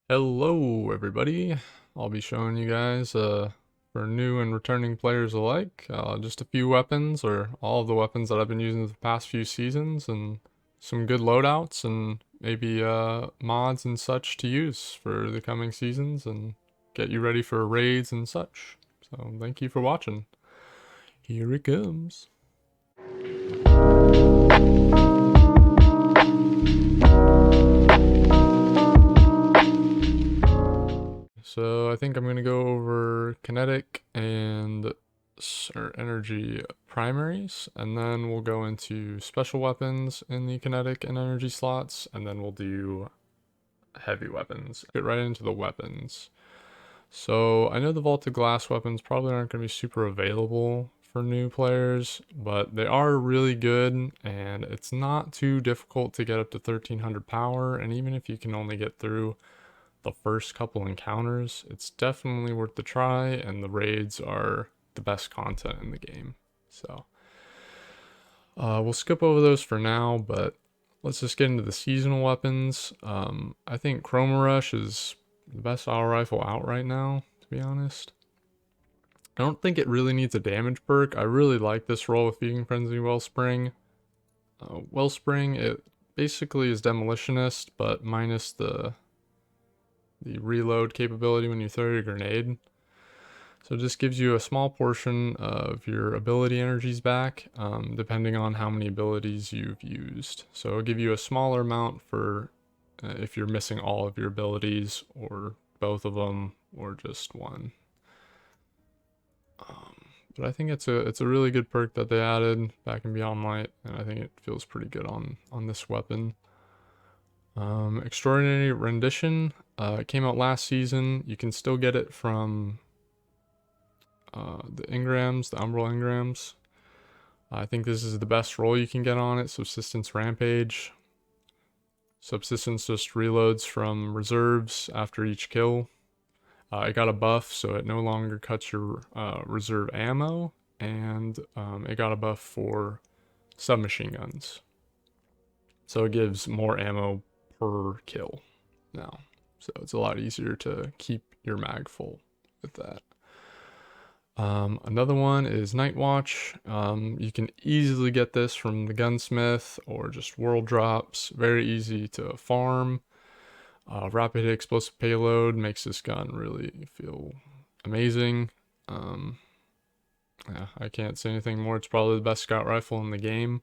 Hello everybody, I'll be showing you guys for new and returning players alike, just a few weapons or all of the weapons that I've been using the past few seasons and some good loadouts and maybe mods and such to use for the coming seasons and get you ready for raids and such. So thank you for watching. Here it comes. So I think I'm going to go over kinetic and energy primaries, and then we'll go into special weapons in the kinetic and energy slots, and then we'll do heavy weapons. Get right into the weapons. So I know the vaulted glass weapons probably aren't going to be super available for new players, but they are really good, and it's not too difficult to get up to 1300 power, and even if you can only get through the first couple encounters, it's definitely worth the try, and the raids are the best content in the game. So we'll skip over those for now, but let's just get into the seasonal weapons. I think Chroma Rush is the best auto rifle out right now, to be honest. I don't think it really needs a damage perk. I really like this roll with Feeding Frenzy Wellspring. Wellspring, it basically is Demolitionist, but minus the reload capability when you throw your grenade. So it just gives you a small portion of your ability energies back, depending on how many abilities you've used. So it'll give you a smaller amount for if you're missing all of your abilities, or both of them, or just one. But I think it's a really good perk that they added back in Beyond Light, and I think it feels pretty good on this weapon. Extraordinary Rendition. It came out last season. You can still get it from the engrams, the umbral engrams. I think this is the best roll you can get on it. Subsistence Rampage. Subsistence just reloads from reserves after each kill. It got a buff, so it no longer cuts your reserve ammo, and it got a buff for submachine guns. So it gives more ammo per kill now. So it's a lot easier to keep your mag full with that. Another one is Night Watch. You can easily get this from the gunsmith or just world drops. Very easy to farm. Rapid hit explosive payload makes this gun really feel amazing. Yeah, I can't say anything more. It's probably the best scout rifle in the game.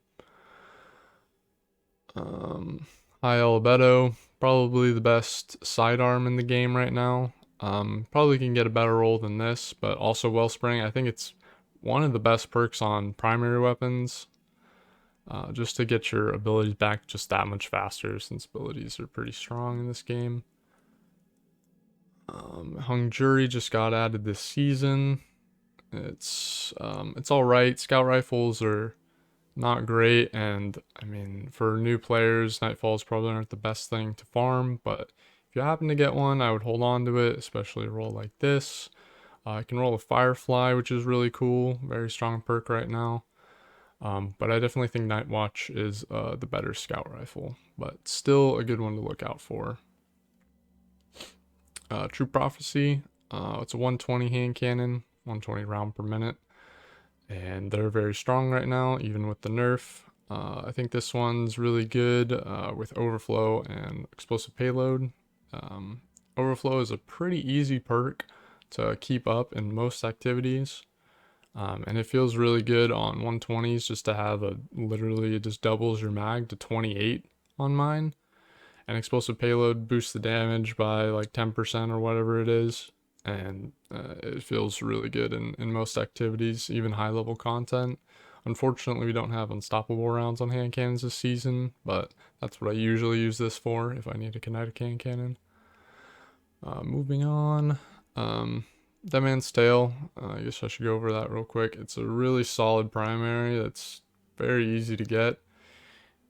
High Albedo, probably the best sidearm in the game right now. Probably can get a better roll than this, but also Wellspring. I think it's one of the best perks on primary weapons, just to get your abilities back just that much faster, since abilities are pretty strong in this game. Hung Jury just got added this season. It's all right. Scout rifles are not great, and I mean, for new players, Nightfalls probably aren't the best thing to farm, but if you happen to get one, I would hold on to it, especially a roll like this. I can roll a Firefly, which is really cool, very strong perk right now. But I definitely think Night Watch is the better scout rifle, but still a good one to look out for. True Prophecy, it's a 120 hand cannon, 120 round per minute, and they're very strong right now, even with the nerf. I think this one's really good with overflow and explosive payload. Overflow is a pretty easy perk to keep up in most activities, and it feels really good on 120s just to have literally it just doubles your mag to 28 on mine. And explosive payload boosts the damage by like 10% or whatever it is, and it feels really good in most activities, even high level content. Unfortunately, we don't have unstoppable rounds on hand cannons this season, but that's what I usually use this for if I need a kinetic hand cannon. Moving on, Dead Man's Tale. I guess I should go over that real quick. It's a really solid primary that's very easy to get.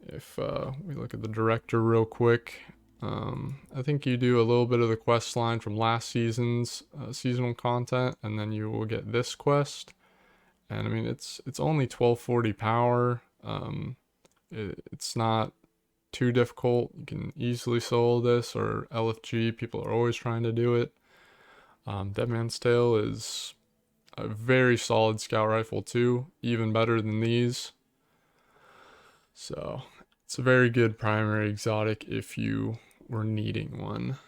If we look at the director real quick, I think you do a little bit of the quest line from last season's seasonal content, and then you will get this quest. And I mean, it's only 1240 power. It's not too difficult. You can easily solo this, or LFG, people are always trying to do it. Dead Man's Tale is a very solid scout rifle too, even better than these. So it's a very good primary exotic if you were needing one.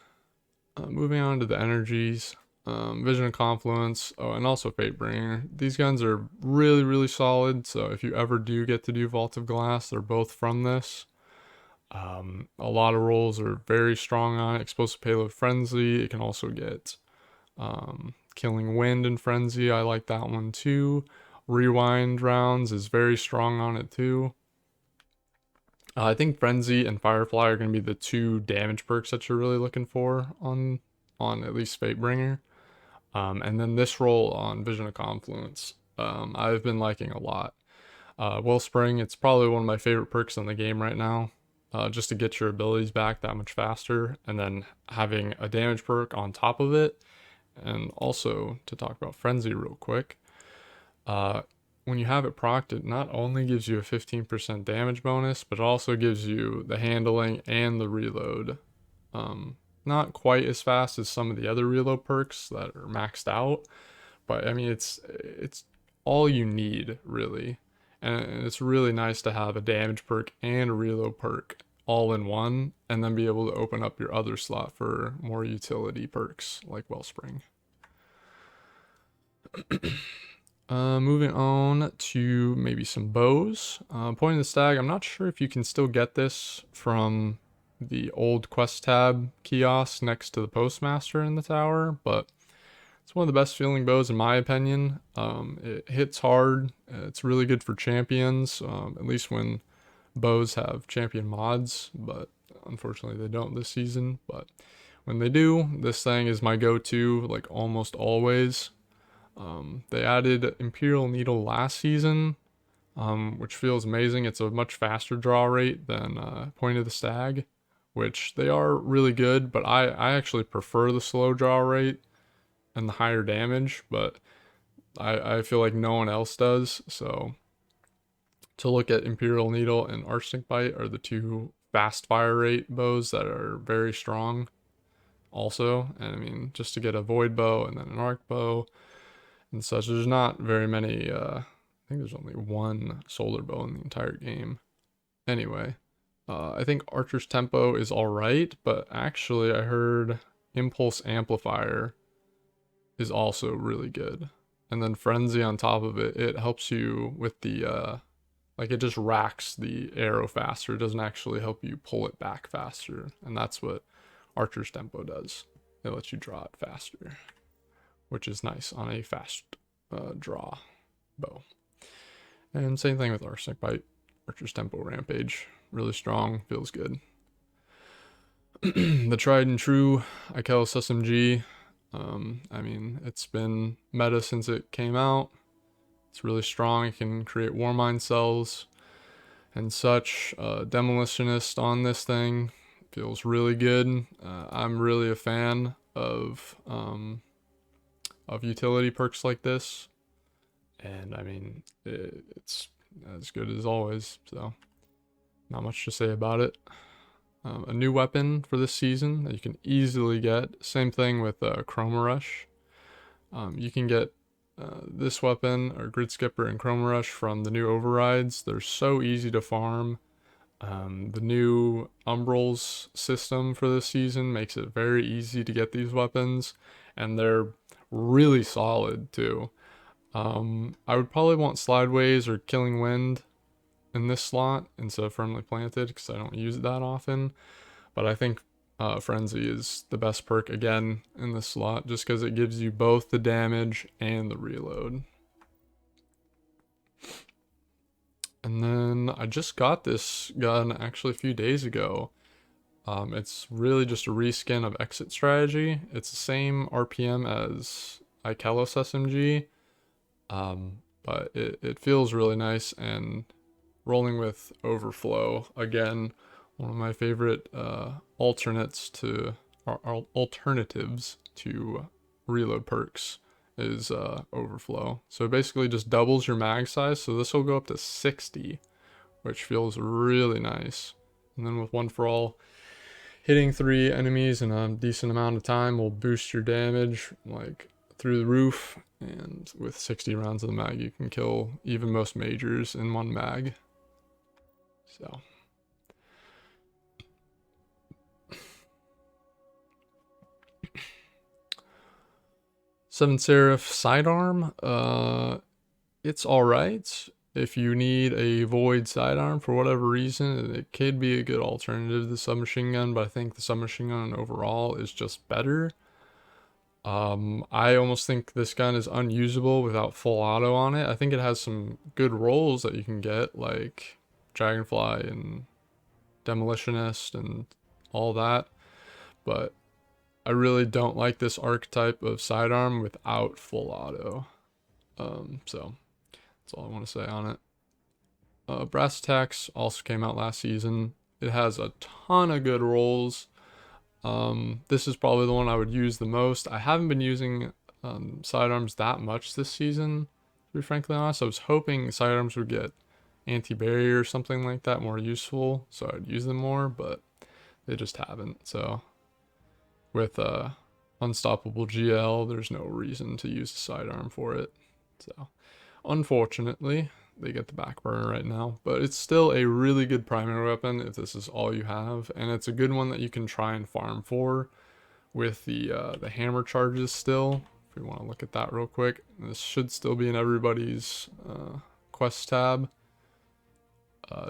Moving on to the energies, Vision of Confluence, oh, and also Fatebringer. These guns are really, really solid, so if you ever do get to do Vault of Glass, they're both from this. A lot of rolls are very strong on it. Explosive Payload Frenzy, it can also get Killing Wind and Frenzy, I like that one too. Rewind rounds is very strong on it too. I think Frenzy and Firefly are going to be the two damage perks that you're really looking for on at least Fatebringer. And then this roll on Vision of Confluence, I've been liking a lot. Wellspring, it's probably one of my favorite perks in the game right now. Just to get your abilities back that much faster, and then having a damage perk on top of it. And also, to talk about Frenzy real quick, when you have it procced, it not only gives you a 15% damage bonus, but it also gives you the handling and the reload. Not quite as fast as some of the other reload perks that are maxed out, but I mean it's all you need really, and it's really nice to have a damage perk and a reload perk all in one, and then be able to open up your other slot for more utility perks like Wellspring. Moving on to maybe some bows. Pointing the Stag, I'm not sure if you can still get this from the old quest tab kiosk next to the postmaster in the tower, but it's one of the best feeling bows in my opinion. It hits hard. It's really good for champions, at least when bows have champion mods, but unfortunately they don't this season. But when they do, this thing is my go-to like almost always. They added Imperial Needle last season, which feels amazing. It's a much faster draw rate than Point of the Stag, which they are really good, but I actually prefer the slow draw rate and the higher damage, but I feel like no one else does. So to look at Imperial Needle and Arsenic Bite are the two fast fire rate bows that are very strong also. And I mean, just to get a Void Bow and then an Arc Bow and such, there's not very many, I think there's only one solar bow in the entire game. Anyway, I think Archer's Tempo is alright, but actually I heard Impulse Amplifier is also really good. And then Frenzy on top of it, it helps you with the, like it just racks the arrow faster. It doesn't actually help you pull it back faster. And that's what Archer's Tempo does. It lets you draw it faster, which is nice on a fast draw bow. And same thing with Arsenic Bite. Archer's Tempo Rampage, really strong, feels good. The tried and true Ikelos SMG. I mean, it's been meta since it came out. It's really strong. It can create Warmind cells and such. Demolitionist on this thing feels really good. I'm really a fan of utility perks like this, and I mean it's as good as always. So not much to say about it. A new weapon for this season that you can easily get. Same thing with Chroma Rush. You can get this weapon, or Grid Skipper and Chroma Rush, from the new overrides. They're so easy to farm. The new Umbrals system for this season makes it very easy to get these weapons, and they're really solid too. I would probably want Slideways or Killing Wind in this slot instead of Firmly Planted, because I don't use it that often. But I think Frenzy is the best perk again in this slot, just because it gives you both the damage and the reload. And then I just got this gun actually a few days ago. It's really just a reskin of Exit Strategy. It's the same RPM as Ikelos SMG, but it feels really nice, and rolling with Overflow, again, one of my favorite alternatives to reload perks is Overflow. So it basically just doubles your mag size, so this will go up to 60, which feels really nice. And then with one for all, hitting 3 enemies in a decent amount of time will boost your damage like through the roof. And with 60 rounds of the mag, you can kill even most majors in one mag. So. Seven Seraph Sidearm, it's alright. If you need a Void Sidearm for whatever reason, it could be a good alternative to the submachine gun, but I think the submachine gun overall is just better. I almost think this gun is unusable without full auto on it. I think it has some good rolls that you can get, like Dragonfly and Demolitionist and all that, but I really don't like this archetype of sidearm without full auto. So that's all I want to say on it. Brass Attacks also came out last season. It has a ton of good rolls. This is probably the one I would use the most. I haven't been using sidearms that much this season, to be frankly honest. I was hoping sidearms would get anti-barrier or something like that more useful, so I'd use them more, but they just haven't. So with Unstoppable GL, there's no reason to use a sidearm for it. So unfortunately, they get the back burner right now, but it's still a really good primary weapon if this is all you have, and it's a good one that you can try and farm for with the hammer charges still. If we want to look at that real quick, this should still be in everybody's quest tab.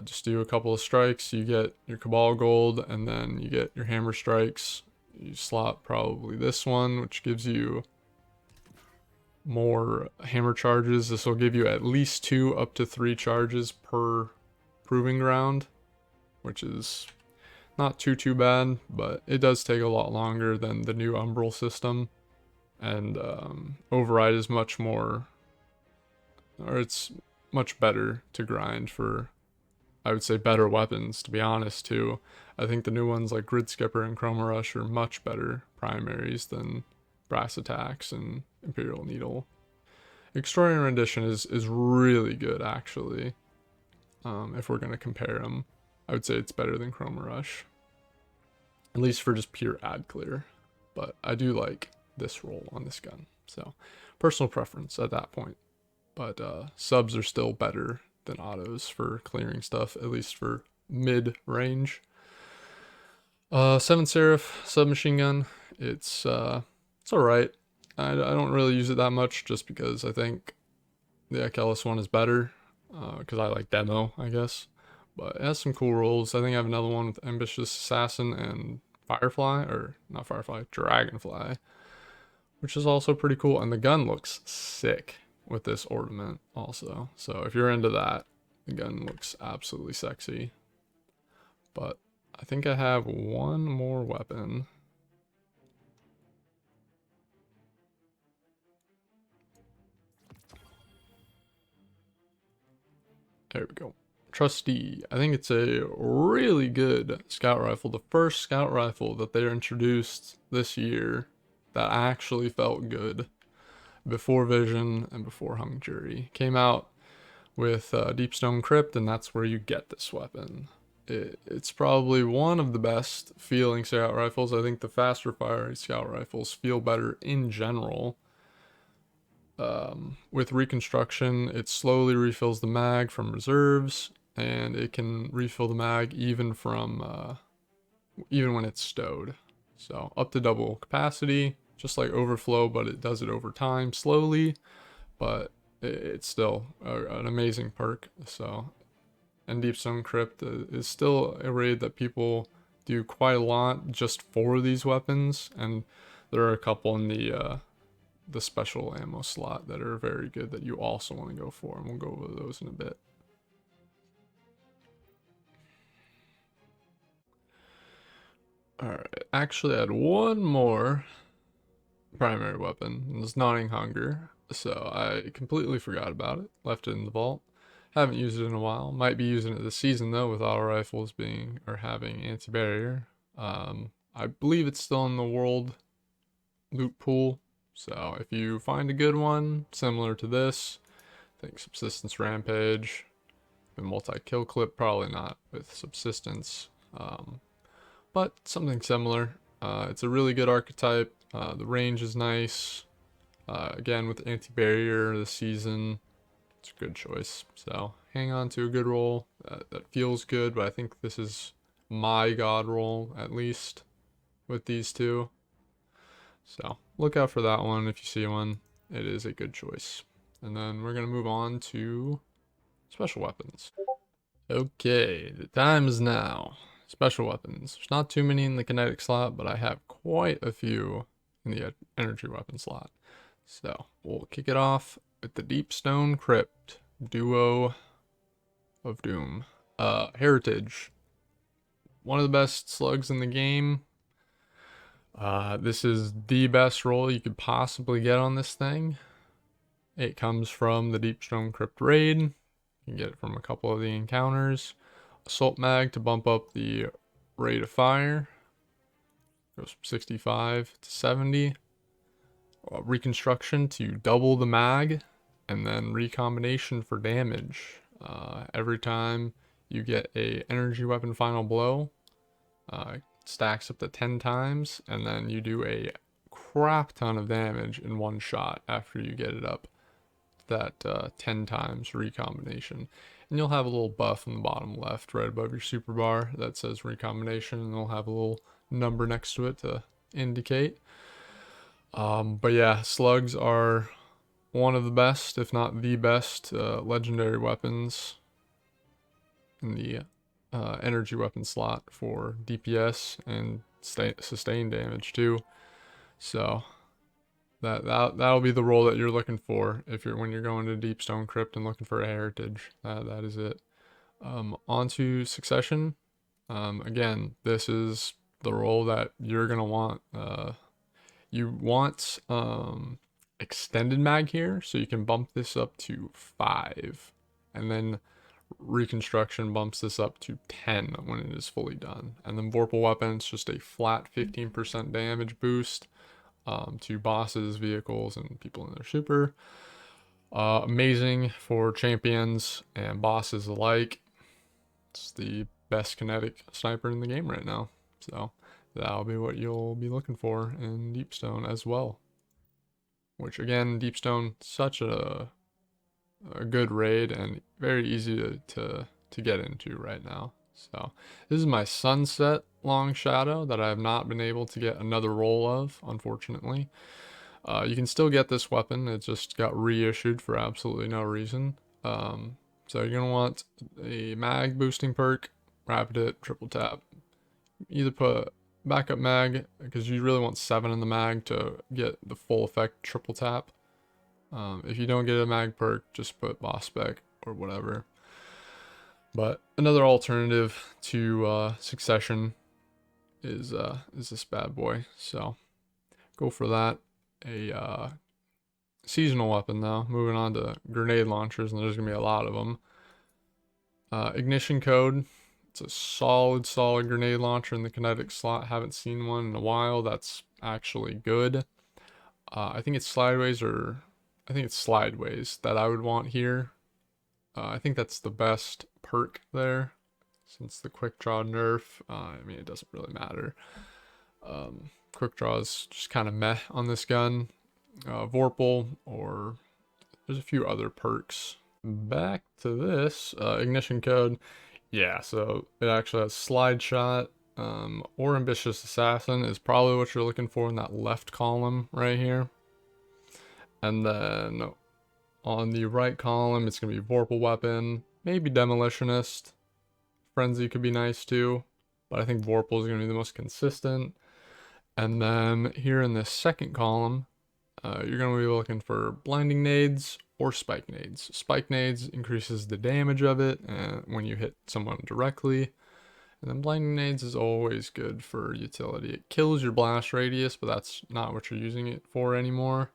Just do a couple of strikes, you get your Cabal Gold, and then you get your hammer strikes. You slot probably this one, which gives you more hammer charges. This will give you at least 2 up to 3 charges per proving ground, which is not too bad, but it does take a lot longer than the new Umbral system. And Override is much more, or it's much better to grind for, I would say, better weapons, to be honest, too. I think the new ones like Grid Skipper and Chroma Rush are much better primaries than Brass Attacks and Imperial Needle. Extraordinary Rendition is really good, actually. If we're going to compare them, I would say it's better than Chroma Rush. At least for just pure ad clear. But I do like this roll on this gun. So, personal preference at that point. But subs are still better than autos for clearing stuff, at least for mid-range. 7 Seraph submachine gun. It's alright. I don't really use it that much just because I think the Ekelis one is better. Because I like demo, I guess. But it has some cool rolls. I think I have another one with Ambitious Assassin and Firefly, or not Firefly, Dragonfly, which is also pretty cool. And the gun looks sick with this ornament also. So if you're into that, the gun looks absolutely sexy. But I think I have one more weapon. There we go. Trustee. I think it's a really good scout rifle. The first scout rifle that they introduced this year that actually felt good before Vision and before Hung Jury. Came out with Deepstone Crypt, and that's where you get this weapon. It's probably one of the best feeling scout rifles. I think the faster firing scout rifles feel better in general. With reconstruction, it slowly refills the mag from reserves, and it can refill the mag even from even when it's stowed. So up to double capacity, just like overflow, but it does it over time slowly. But it's still an amazing perk. So, and Deepstone Crypt is still a raid that people do quite a lot just for these weapons, and there are a couple in the special ammo slot that are very good that you also want to go for, and we'll go over those in a bit. Alright, actually I had one more primary weapon, it's Gnawing Hunger, so I completely forgot about it, left it in the vault. Haven't used it in a while, might be using it this season though, with auto rifles being, or having anti-barrier. I believe it's still in the world loot pool, so if you find a good one, similar to this, I think Subsistence Rampage, the multi-kill clip, probably not with Subsistence. but something similar. It's a really good archetype. The range is nice. Again, with anti-barrier, the season, it's a good choice. So hang on to a good roll that feels good, but I think this is my god roll at least with these two. So look out for that one if you see one. It is a good choice. And then we're gonna move on to special weapons. Okay, the time is now. Special weapons. There's not too many in the kinetic slot, but I have quite a few in the energy weapon slot. So we'll kick it off with the Deep Stone Crypt Duo of Doom. Heritage. One of the best slugs in the game. This is the best roll you could possibly get on this thing. It comes from the Deep Stone Crypt raid. You can get it from a couple of the encounters. Assault mag to bump up the rate of fire. Goes from 65 to 70. Reconstruction to double the mag. And then recombination for damage. Every time you get a energy weapon final blow, stacks up to 10 times. And then you do a crap ton of damage in one shot after you get it up that 10 times recombination. And you'll have a little buff in the bottom left right above your super bar that says recombination, and it'll have a little number next to it to indicate. But yeah, slugs are one of the best, if not the best, legendary weapons in the energy weapon slot for DPS and sustain damage too. So that'll be the role that you're looking for if you're when you're going to Deep Stone Crypt and looking for a heritage. That is it. Onto Succession. Again, this is the role that you're gonna want. You want extended mag here, so you can bump this up to 5, and then Reconstruction bumps this up to 10 when it is fully done. And then Vorpal Weapons, just a flat 15% damage boost to bosses, vehicles, and people in their super. Amazing for champions and bosses alike. It's the best kinetic sniper in the game right now. So that'll be what you'll be looking for in Deepstone as well. Which again, Deepstone, such a good raid and very easy to get into right now. So this is my Sunset Long Shadow that I have not been able to get another roll of, unfortunately. You can still get this weapon. It just got reissued for absolutely no reason. So you're going to want a mag boosting perk, rapid hit, triple tap. Either put backup mag, because you really want 7 in the mag to get the full effect triple tap. If you don't get a mag perk, just put boss spec or whatever. But another alternative to Succession is this bad boy. So go for that. A seasonal weapon though. Moving on to grenade launchers, and there's gonna be a lot of them. Ignition Code. It's a solid grenade launcher in the kinetic slot. Haven't seen one in a while. That's actually good. I think it's Slideways that I would want here. I think that's the best perk there, since the quick draw nerf. I mean, it doesn't really matter. Quick draw is just kind of meh on this gun. Vorpal, or there's a few other perks. Back to this Ignition Code. Yeah, so it actually has Slide Shot, or Ambitious Assassin is probably what you're looking for in that left column right here. And then on the right column, it's going to be Vorpal Weapon, maybe Demolitionist. Frenzy could be nice too, but I think Vorpal is going to be the most consistent. And then here in the second column, you're going to be looking for Blinding Nades or Spike Nades. Spike Nades increases the damage of it when you hit someone directly. And then Blinding Nades is always good for utility. It kills your blast radius, but that's not what you're using it for anymore.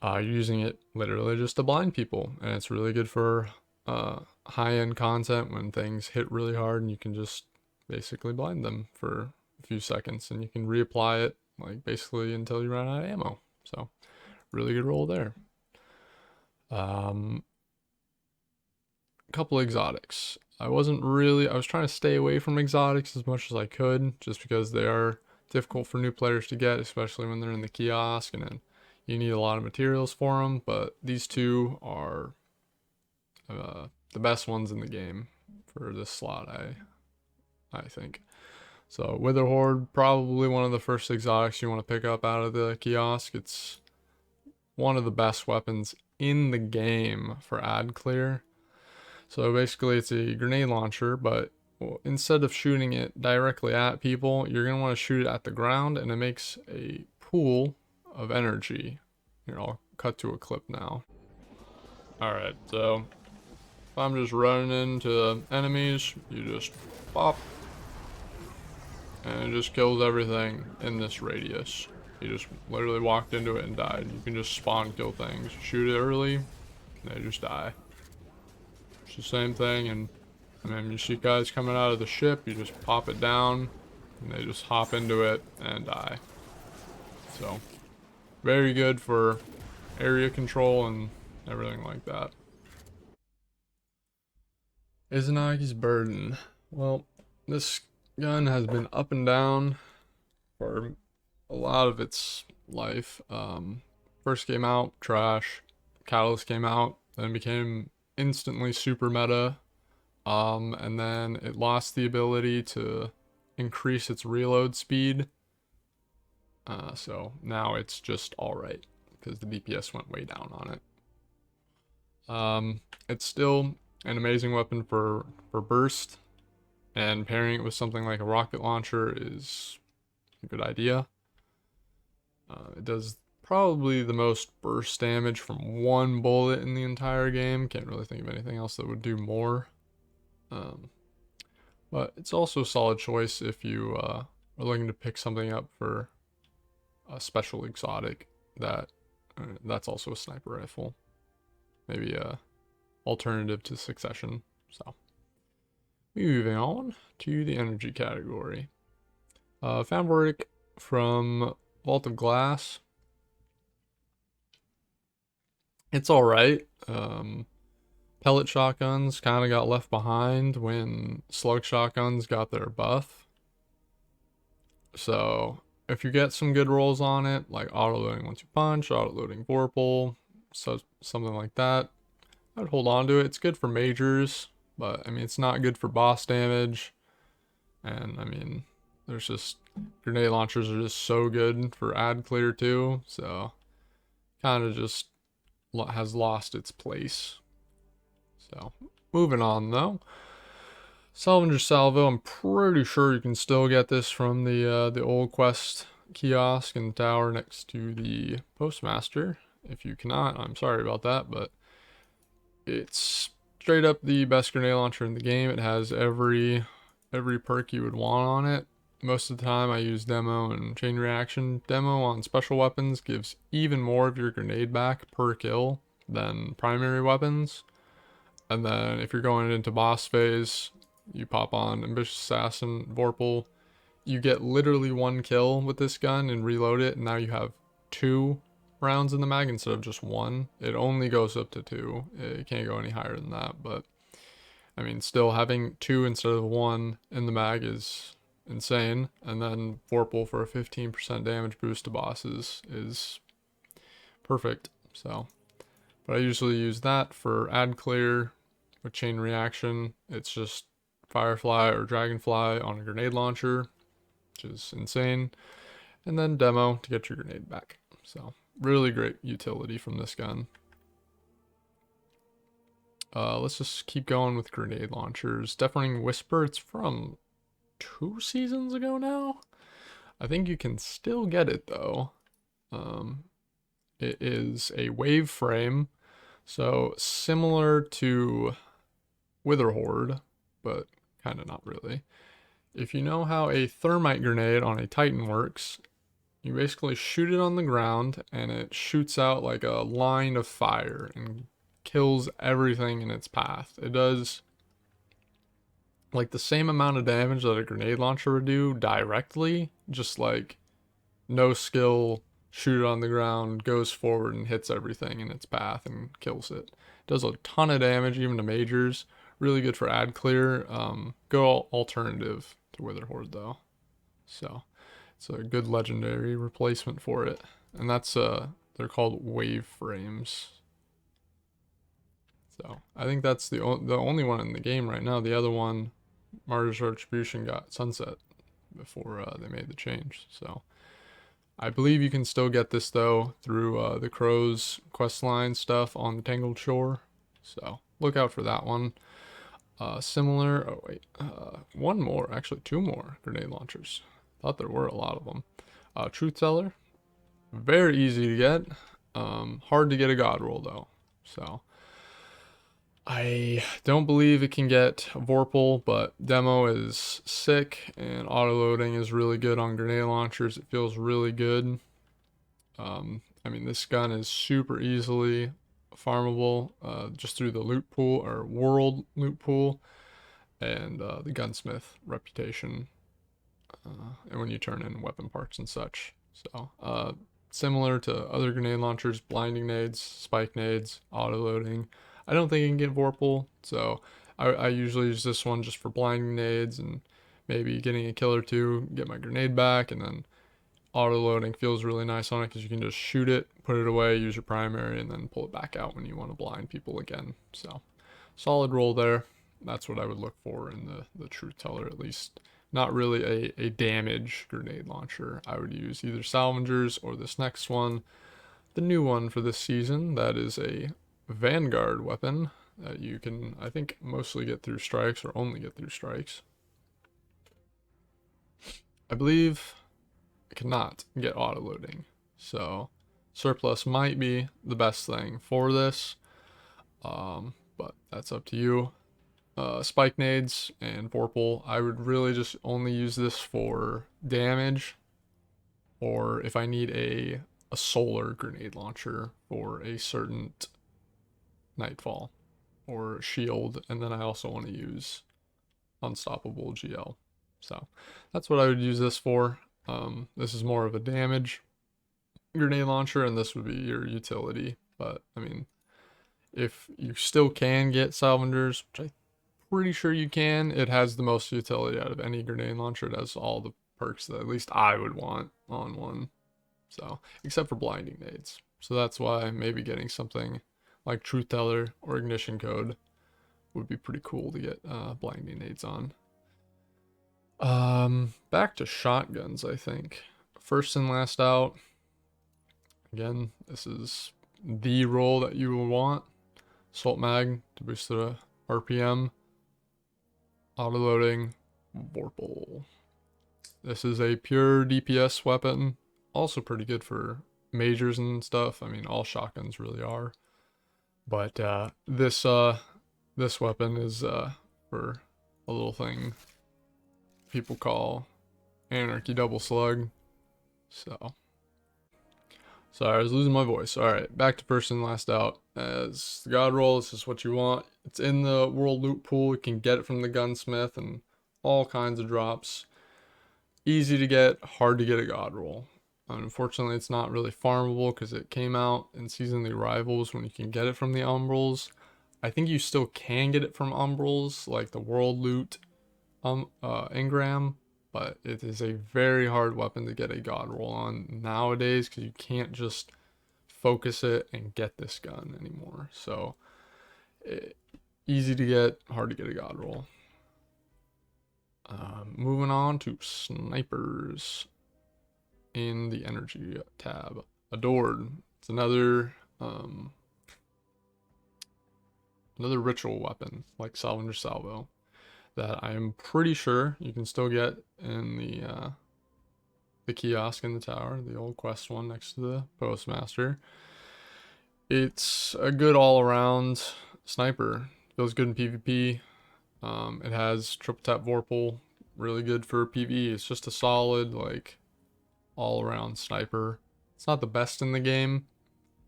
You're using it literally just to blind people, and it's really good for high-end content when things hit really hard and you can just basically blind them for a few seconds, and you can reapply it like basically until you run out of ammo. So really good roll there. Couple exotics. I was trying to stay away from exotics as much as I could, just because they are difficult for new players to get, especially when they're in the kiosk, and then you need a lot of materials for them. But these two are the best ones in the game for this slot, I think. So Wither Horde, probably one of the first exotics you want to pick up out of the kiosk. It's one of the best weapons in the game for ad clear. So basically it's a grenade launcher, but instead of shooting it directly at people, you're going to want to shoot it at the ground, and it makes a pool of energy. Here, I'll cut to a clip now. Alright, so if I'm just running into enemies, you just pop, and it just kills everything in this radius. You just literally walked into it and died. You can just spawn kill things. Shoot it early, and they just die. It's the same thing, and then you see guys coming out of the ship, you just pop it down, and they just hop into it and die. So, very good for area control and everything like that. Izanagi's Burden. Well, this gun has been up and down for a lot of its life. First came out, trash. Catalyst came out, then became instantly super meta. And then it lost the ability to increase its reload speed. So now it's just alright, because the DPS went way down on it. It's still an amazing weapon for burst, and pairing it with something like a rocket launcher is a good idea. It does probably the most burst damage from one bullet in the entire game. Can't really think of anything else that would do more. But it's also a solid choice if you are looking to pick something up for a special exotic that's also a sniper rifle. Maybe a alternative to Succession. So, moving on to the energy category. Fabric from Vault of Glass. It's alright. Pellet shotguns kind of got left behind when slug shotguns got their buff. So if you get some good rolls on it, like auto-loading once you punch, auto-loading Vorpal, so something like that, I'd hold on to it. It's good for majors, but I mean, it's not good for boss damage. And I mean, there's just, grenade launchers are just so good for ad clear too, so kind of just has lost its place. So, moving on though. Salvager Salvo, I'm pretty sure you can still get this from the old quest kiosk in the tower next to the postmaster. If you cannot, I'm sorry about that, but it's straight up the best grenade launcher in the game. It has every perk you would want on it. Most of the time I use demo and chain reaction. Demo on special weapons gives even more of your grenade back per kill than primary weapons. And then if you're going into boss phase, you pop on Ambitious Assassin, Vorpal. You get literally one kill with this gun and reload it, and now you have 2 rounds in the mag instead of just 1. It only goes up to 2. It can't go any higher than that, but I mean, still having 2 instead of 1 in the mag is insane. And then Vorpal for a 15% damage boost to bosses is perfect. So, but I usually use that for ad clear with chain reaction. It's just Firefly or Dragonfly on a grenade launcher, which is insane. And then demo to get your grenade back. So, really great utility from this gun. Let's just keep going with grenade launchers. Deafening Whisper, it's from 2 seasons ago now. I think you can still get it though. It is a wave frame, so similar to Wither Horde, but kind of not really. If you know how a thermite grenade on a Titan works, you basically shoot it on the ground and it shoots out like a line of fire and kills everything in its path. It does like the same amount of damage that a grenade launcher would do directly, just like no skill, shoot it on the ground, goes forward and hits everything in its path and kills it. Does a ton of damage even to majors. Really good for ad clear. Go alternative to Wither Horde though. So it's a good legendary replacement for it. And that's they're called wave frames. So I think that's the only one in the game right now. The other one, Martyr's Retribution, got sunset before they made the change. So I believe you can still get this though through the Crow's questline stuff on the Tangled Shore. So look out for that one. Similar. Oh wait, one more. Actually, two more grenade launchers. Thought there were a lot of them. Truth Teller, very easy to get. Hard to get a god roll though. So I don't believe it can get Vorpal, but demo is sick and auto loading is really good on grenade launchers. It feels really good. I mean, this gun is super easily farmable just through the loot pool or world loot pool and the gunsmith reputation. And when you turn in weapon parts and such. So, similar to other grenade launchers, blinding nades, spike nades, auto loading. I don't think you can get Vorpal, so I usually use this one just for blinding nades and maybe getting a kill or two, get my grenade back, and then auto loading feels really nice on it because you can just shoot it, put it away, use your primary, and then pull it back out when you want to blind people again. So, solid roll there. That's what I would look for in the Truth Teller, at least. Not really a damage grenade launcher. I would use either Salvengers or this next one, the new one for this season. That is a Vanguard weapon that you can, I think, mostly get through strikes or only get through strikes. I believe I cannot get auto loading, so surplus might be the best thing for this, but that's up to you. Spike nades and Vorpal, I would really just only use this for damage, or if I need a solar grenade launcher for a certain nightfall or shield, and then I also want to use unstoppable GL. So that's what I would use this for. This is more of a damage grenade launcher, and this would be your utility. But I mean, if you still can get Salvengers, which I'm pretty sure you can, it has the most utility out of any grenade launcher. It has all the perks that at least I would want on one. So, except for blinding nades. So that's why maybe getting something like Truth Teller or Ignition Code would be pretty cool to get blinding nades on. Back to shotguns, I think. First and last out. Again, this is the roll that you will want. Assault Mag to boost the RPM. Autoloading. Vorpal. This is a pure DPS weapon. Also pretty good for majors and stuff. I mean, all shotguns really are. But this weapon is for a little thing people call Anarchy Double Slug. So, sorry, I was losing my voice. Alright, back to first and last out. As the God Roll, this is what you want. It's in the World Loot Pool. You can get it from the Gunsmith and all kinds of drops. Easy to get, hard to get a God Roll. Unfortunately, it's not really farmable because it came out in Season of the Arrivals when you can get it from the Umbrals. I think you still can get it from Umbrals, like the World Loot engram, but it is a very hard weapon to get a God Roll on nowadays because you can't just focus it and get this gun anymore. So, easy to get, hard to get a God Roll. Moving on to snipers in the energy tab. Adored. It's another ritual weapon like Salvager Salvo that I am pretty sure you can still get in the kiosk in the tower, the old quest one next to the postmaster. It's a good all-around sniper. Feels good in PvP. It has triple tap Vorpal, really good for PvE. It's just a solid, like, all-around sniper. It's not the best in the game.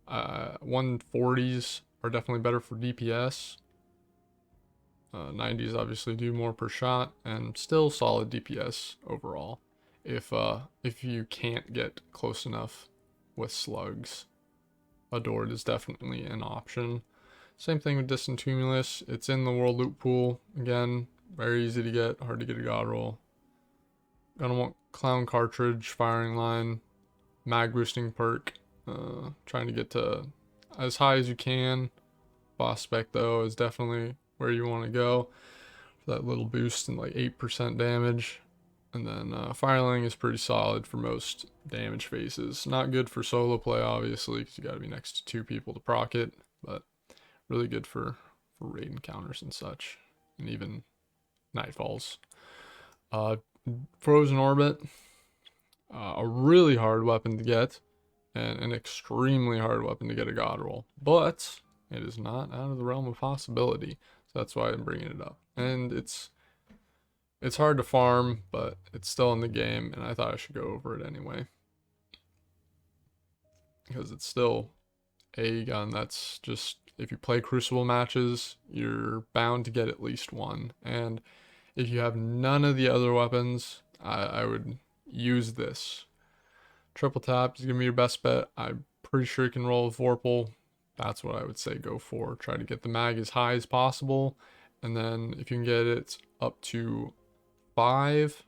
140s are definitely better for DPS. 90s obviously do more per shot, and still solid DPS overall. If you can't get close enough with slugs, Adored is definitely an option. Same thing with Distant Tumulus. It's in the World Loot Pool. Again, very easy to get, hard to get a god roll. Gonna want Clown Cartridge, Firing Line, Mag Boosting perk. Trying to get to as high as you can. Boss spec though is definitely where you want to go for that little boost and like 8% damage. And then Fireling is pretty solid for most damage phases. Not good for solo play, obviously, because you got to be next to 2 people to proc it, but really good for raid encounters and such, and even nightfalls. Frozen Orbit, a really hard weapon to get, and an extremely hard weapon to get a god roll, but it is not out of the realm of possibility. So that's why I'm bringing it up. And it's hard to farm, but it's still in the game, and I thought I should go over it anyway. Because it's still a gun that's just, if you play Crucible matches, you're bound to get at least one. And if you have none of the other weapons, I would use this. Triple tap is going to be your best bet. I'm pretty sure you can roll with Vorpal. That's what I would say go for. Try to get the mag as high as possible. And then if you can get it up to 5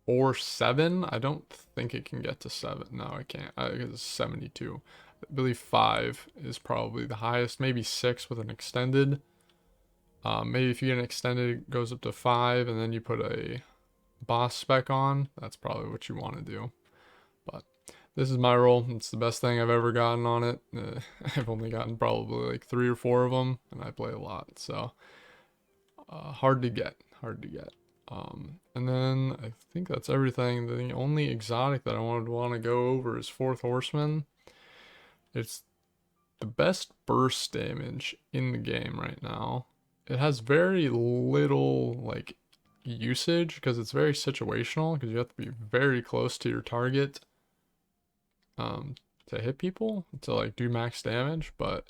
or 7, I don't think it can get to 7. No, I can't. It's 72. I believe 5 is probably the highest. Maybe 6 with an extended. Maybe if you get an extended, it goes up to 5, and then you put a boss spec on. That's probably what you want to do. But this is my roll. It's the best thing I've ever gotten on it. I've only gotten probably like 3 or 4 of them, and I play a lot. So hard to get. Hard to get. And then I think that's everything. The only exotic that I would want to go over is Fourth Horseman. It's the best burst damage in the game right now. It has very little like usage because it's very situational, because you have to be very close to your target to hit people, to like do max damage. But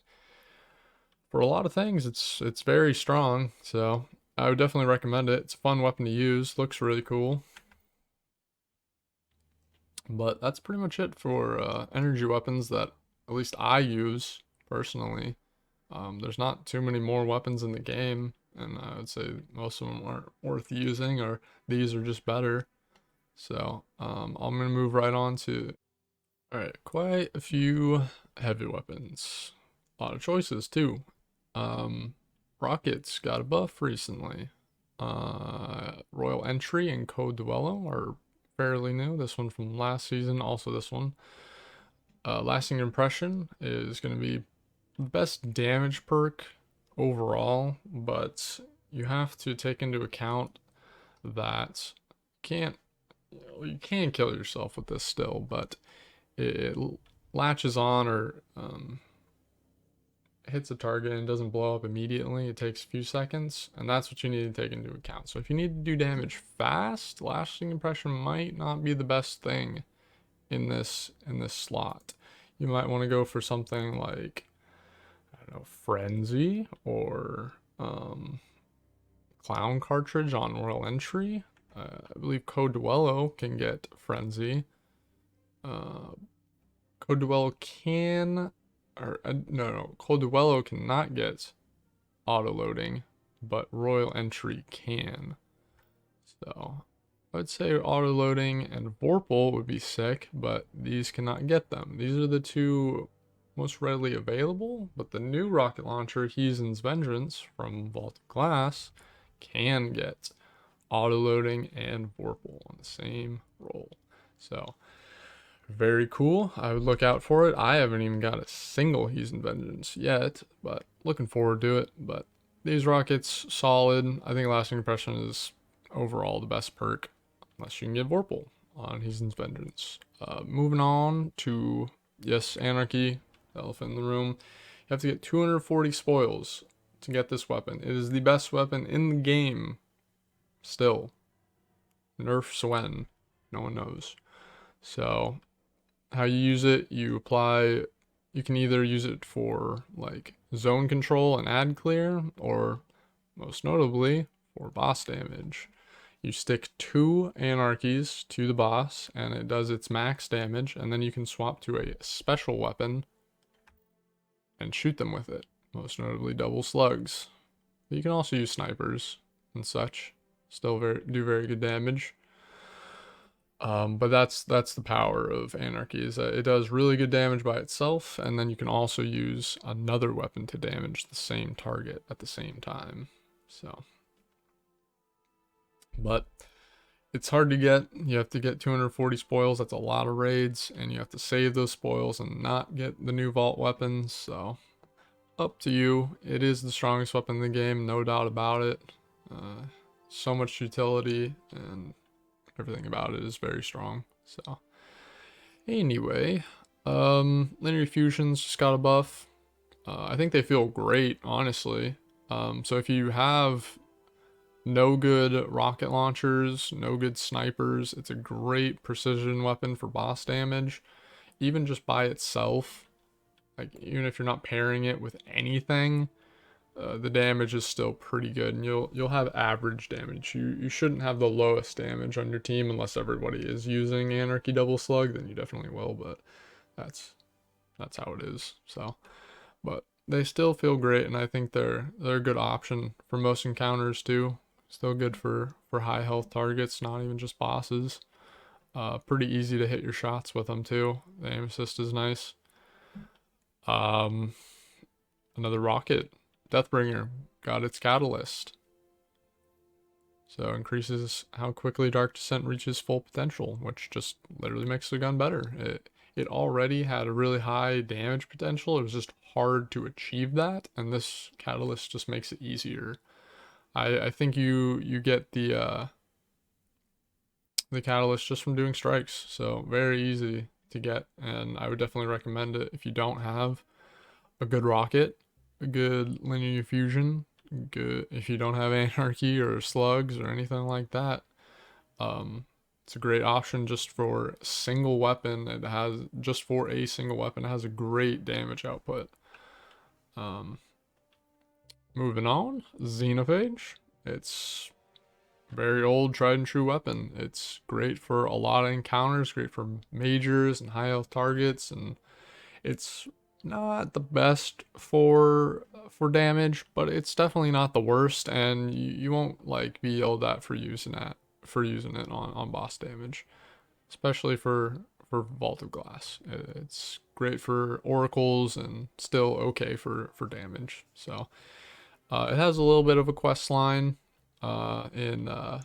for a lot of things, it's very strong. So I would definitely recommend it. It's a fun weapon to use. Looks really cool. But that's pretty much it for energy weapons that at least I use personally. There's not too many more weapons in the game, and I would say most of them aren't worth using, or these are just better. So I'm gonna move right on to, alright, quite a few heavy weapons. A lot of choices too. Rockets got a buff recently. Royal Entry and Code Duello are fairly new. This one from last season, also this one. Lasting Impression is going to be the best damage perk overall, but you have to take into account that you can kill yourself with this still, but it latches on or hits a target and doesn't blow up immediately. It takes a few seconds, and that's what you need to take into account. So if you need to do damage fast, Lasting Impression might not be the best thing in this slot. You might want to go for something like, I don't know, Frenzy or Clown Cartridge on Royal Entry. I believe Code Duello can get Frenzy. Code Duello can, or no, Code Duello cannot get auto loading, but Royal Entry can. So I would say auto loading and Vorpal would be sick, but these cannot get them. These are the 2 most readily available, but the new rocket launcher, Heathen's Vengeance from Vaulted Glass, can get auto loading and Vorpal on the same roll. So very cool. I would look out for it. I haven't even got a single Heathen's Vengeance yet, but looking forward to it. But these rockets, solid. I think Lasting Impression is overall the best perk, unless you can get Vorpal on Heathen's Vengeance. Moving on to, yes, Anarchy, the elephant in the room. You have to get 240 spoils to get this weapon. It is the best weapon in the game. Still. Nerfs when? No one knows. So how you use it, you can either use it for like zone control and ad clear, or most notably for boss damage. You stick 2 anarchies to the boss and it does its max damage, and then you can swap to a special weapon and shoot them with it. most notably double slugs. But you can also use snipers and such. Still do very good damage. But that's the power of Anarchy, is that it does really good damage by itself, and then you can also use another weapon to damage the same target at the same time. So, but it's hard to get. You have to get 240 spoils. That's a lot of raids, and you have to save those spoils and not get the new vault weapons. So, up to you. It is the strongest weapon in the game, no doubt about it. So much utility, and everything about it is very strong. So, anyway, linear fusions just got a buff. I think they feel great, honestly. So if you have no good rocket launchers, no good snipers, it's a great precision weapon for boss damage. Even just by itself, like even if you're not pairing it with anything, the damage is still pretty good, and you'll have average damage. You shouldn't have the lowest damage on your team unless everybody is using Anarchy Double Slug, then you definitely will, but that's how it is. So, but they still feel great, and I think they're a good option for most encounters too. Still good for high health targets, not even just bosses. Pretty easy to hit your shots with them too. The aim assist is nice. Another rocket, Deathbringer, got its catalyst. So increases how quickly Dark Descent reaches full potential, which just literally makes the gun better. It already had a really high damage potential. It was just hard to achieve that, and this catalyst just makes it easier. I think you get the catalyst just from doing strikes, so very easy to get, and I would definitely recommend it if you don't have a good rocket, a good linear fusion, good if you don't have Anarchy or slugs or anything like that. It's a great option just for a single weapon. It has just for a single weapon. It has a great damage output. Moving on, Xenophage. It's very old, tried and true weapon. It's great for a lot of encounters, great for majors and high health targets, and it's not the best for damage, but it's definitely not the worst, and you won't like be yelled at for using it on boss damage, especially for Vault of Glass. It's great for oracles and still okay for damage. So it has a little bit of a quest line in the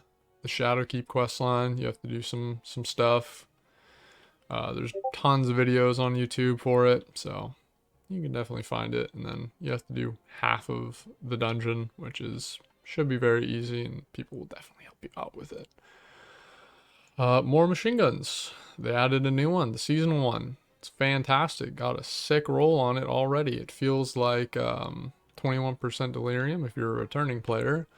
Shadowkeep quest line. You have to do some stuff. There's tons of videos on YouTube for it, so you can definitely find it. And then you have to do half of the dungeon, which should be very easy, and people will definitely help you out with it. More machine guns. They added a new one, the season one. It's fantastic. Got a sick roll on it already. It feels like 21% delirium if you're a returning player.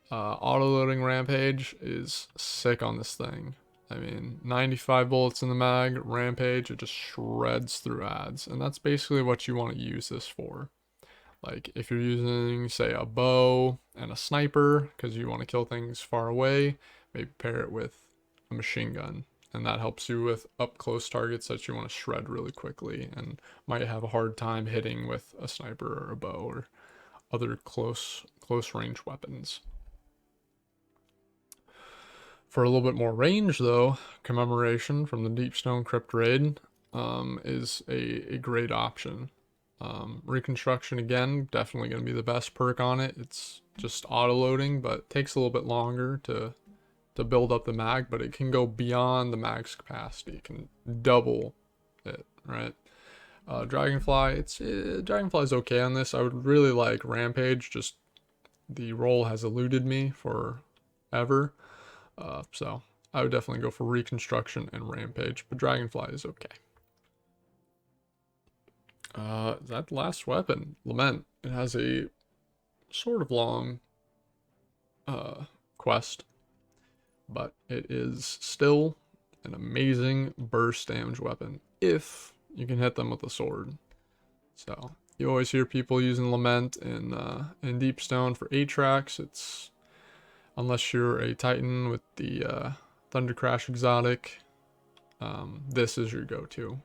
Auto-loading Rampage is sick on this thing. I mean, 95 bullets in the mag, Rampage, it just shreds through ads. And that's basically what you want to use this for. Like, if you're using, say, a bow and a sniper, because you want to kill things far away, maybe pair it with a machine gun. And that helps you with up-close targets that you want to shred really quickly and might have a hard time hitting with a sniper or a bow or other close range weapons. For a little bit more range, though, Commemoration from the Deepstone Crypt Raid is a great option. Reconstruction, again, definitely going to be the best perk on it. It's just auto-loading, but takes a little bit longer to build up the mag, but it can go beyond the mag's capacity. It can double it, right? Dragonfly, Dragonfly's okay on this. I would really like Rampage, just the roll has eluded me forever. So I would definitely go for Reconstruction and Rampage, but Dragonfly is okay. That last weapon, Lament. It has a sort of long quest, but it is still an amazing burst damage weapon if you can hit them with a sword. So you always hear people using Lament in Deepstone for 8 tracks. It's unless you're a Titan with the Thunder Crash exotic, this is your go-to.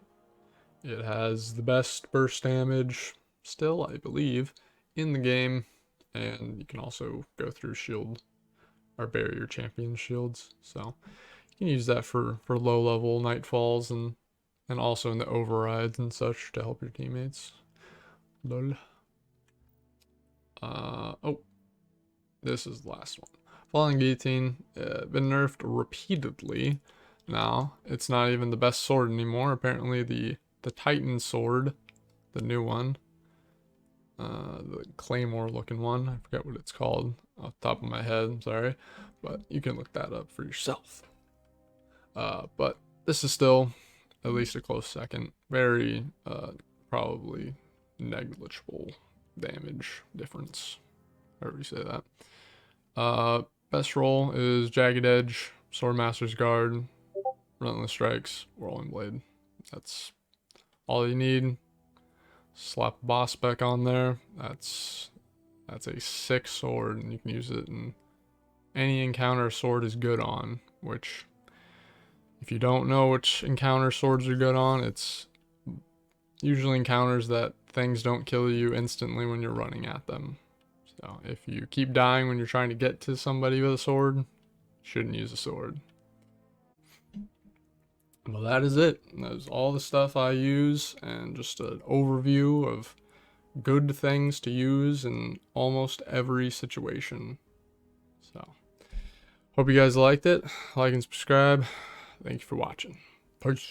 It has the best burst damage. still, I believe, in the game. And you can also go through shield or barrier champion shields. So you can use that for low level nightfalls and also in the overrides and such to help your teammates. Lol. Oh, this is the last one. Falling Guillotine, been nerfed repeatedly. Now it's not even the best sword anymore. Apparently the Titan sword, the new one, the Claymore looking one, I forget what it's called off the top of my head, I'm sorry, but you can look that up for yourself. But this is still at least a close second. Very probably negligible damage difference, however you say that. Best roll is Jagged Edge, Swordmaster's Guard, Relentless Strikes, Whirling Blade. That's all you need. Slap a boss spec on there. That's a sick sword, and you can use it in any encounter a sword is good on. Which, if you don't know which encounter swords are good on, it's usually encounters that things don't kill you instantly when you're running at them. So if you keep dying when you're trying to get to somebody with a sword, shouldn't use a sword. Well, that is it. That is all the stuff I use, and just an overview of good things to use in almost every situation. So, hope you guys liked it. Like and subscribe. Thank you for watching. Peace.